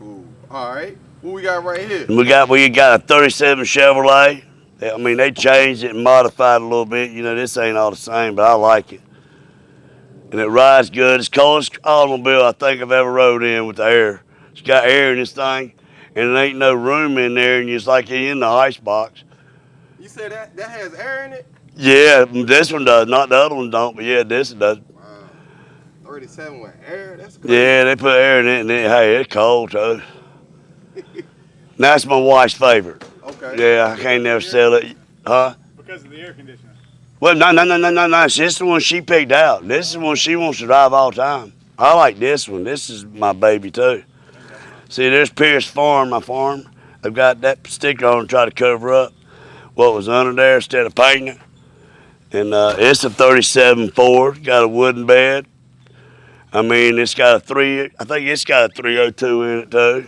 Cool. All right. What we got right here? And we got a 37 Chevrolet. I mean, they changed it and modified it a little bit. You know, this ain't all the same, but I like it. And it rides good. It's the coldest automobile I think I've ever rode in with the air. It's got air in this thing, and there ain't no room in there, and it's like you're in the ice box. You said that has air in it? Yeah, this one does. Not the other one don't, but yeah, this one does. Wow. 37 with air? That's crazy. Yeah, they put air in it, and hey, it's cold too. That's my wife's favorite. Okay. Yeah, I can't never sell it. Huh? Because of the air conditioner. Well, no. This is the one she picked out. This is the one she wants to drive all the time. I like this one. This is my baby too. See, there's Pierce Farm, my farm. They've got that sticker on to try to cover up what was under there instead of painting it. And it's a 37 Ford. Got a wooden bed. I mean, I think it's got a 302 in it too.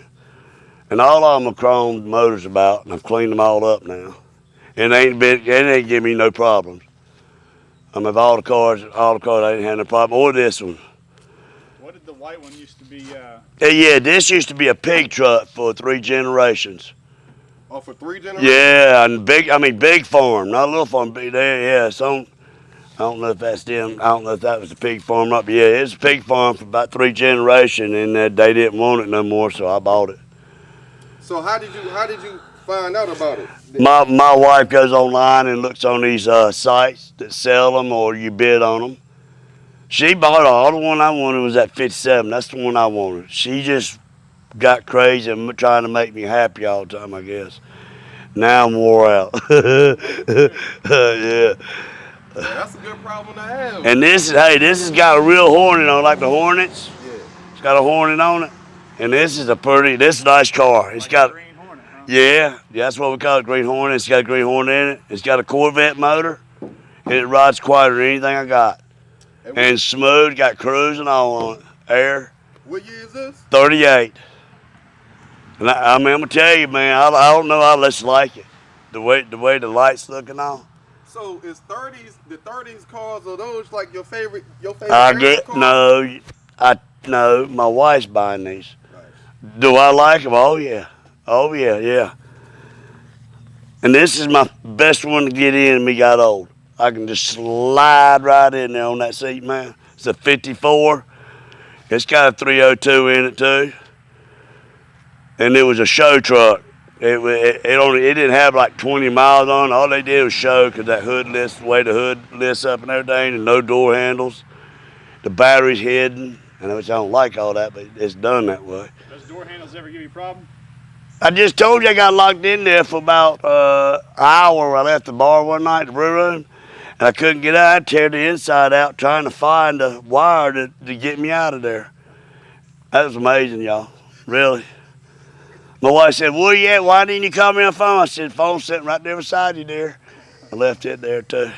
And all of them are chromed motors about, and I've cleaned them all up now. And it ain't giving me no problems. I mean, all the cars, I didn't have no problem. Or this one. What did the white one used to be? Yeah, this used to be a pig truck for 3 generations. Oh, for 3 generations? Yeah, and big farm, not a little farm. Big there, yeah. So I don't know if that's them. I don't know if that was a pig farm or not, but yeah, it's a pig farm for about 3 generations, and they didn't want it no more, so I bought it. So how did you find out about it? My wife goes online and looks on these sites that sell them or you bid on them. She bought all the one I wanted was that 57. That's the one I wanted. She just got crazy and trying to make me happy all the time, I guess. Now I'm wore out. Yeah. Yeah, that's a good problem to have. And this has got a real Hornet on it, like the Hornets. Yeah. It's got a Hornet on it. And this is a nice car. It's Like got, a Green Hornet, huh? yeah, that's what we call it, Green Hornet. It's got a Green Hornet in it. It's got a Corvette motor, and it rides quieter than anything I got. And smooth, got cruise and all on it. Air, What year is this? 38. And I mean, I'm gonna tell you, man, I don't know how less like it. The way the lights look and all. So is the 30s cars, are those like your favorite I era get cars? no. My wife's buying these. Right. Do I like them? Oh yeah, yeah. And this is my best one to get in. And me got old. I can just slide right in there on that seat, man. It's a 54. It's got a 302 in it too. And it was a show truck. It didn't have like 20 miles on it. All they did was show because that hood lifts, the way the hood lifts up and everything, and no door handles. The battery's hidden, and which I don't like all that, but it's done that way. Does door handles ever give you a problem? I just told you I got locked in there for about an hour. I left the bar one night, the brew room, and I couldn't get out. I tear the inside out trying to find a wire to get me out of there. That was amazing, y'all. Really. My wife said, "Where you at? Why didn't you call me on the phone?" I said, "Phone's sitting right there beside you, dear." I left it there too.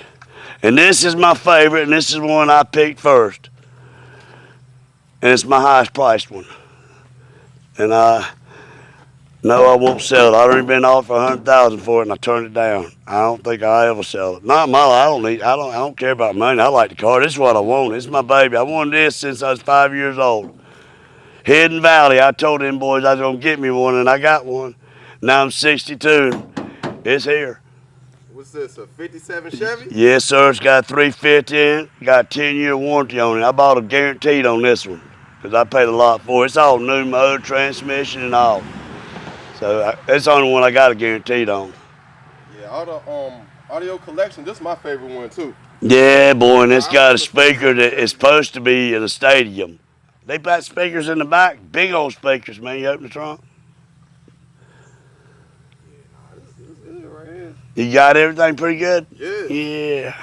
And this is my favorite, and this is one I picked first. And it's my highest priced one. And no, I won't sell it. I've already been offered $100,000 for it, and I turned it down. I don't think I'll ever sell it. Not my. I don't care about money. I like the car. This is what I want. This is my baby. I wanted this since I was 5 years old. Hidden Valley. I told them boys I was gonna get me one, and I got one. Now I'm 62. It's here. What's this, a 57 Chevy? Yes, sir. It's got a 350 in it. Got a 10-year warranty on it. I bought a guaranteed on this one because I paid a lot for it. It's all new motor, transmission, and all. So it's the only one I got a guaranteed on. Yeah, all the audio collection, this is my favorite one too. Yeah, boy, and it's got a speaker that is supposed to be in a stadium. They got speakers in the back, big old speakers, man. You open the trunk. This is it right here. You got everything pretty good? Yeah. Yeah.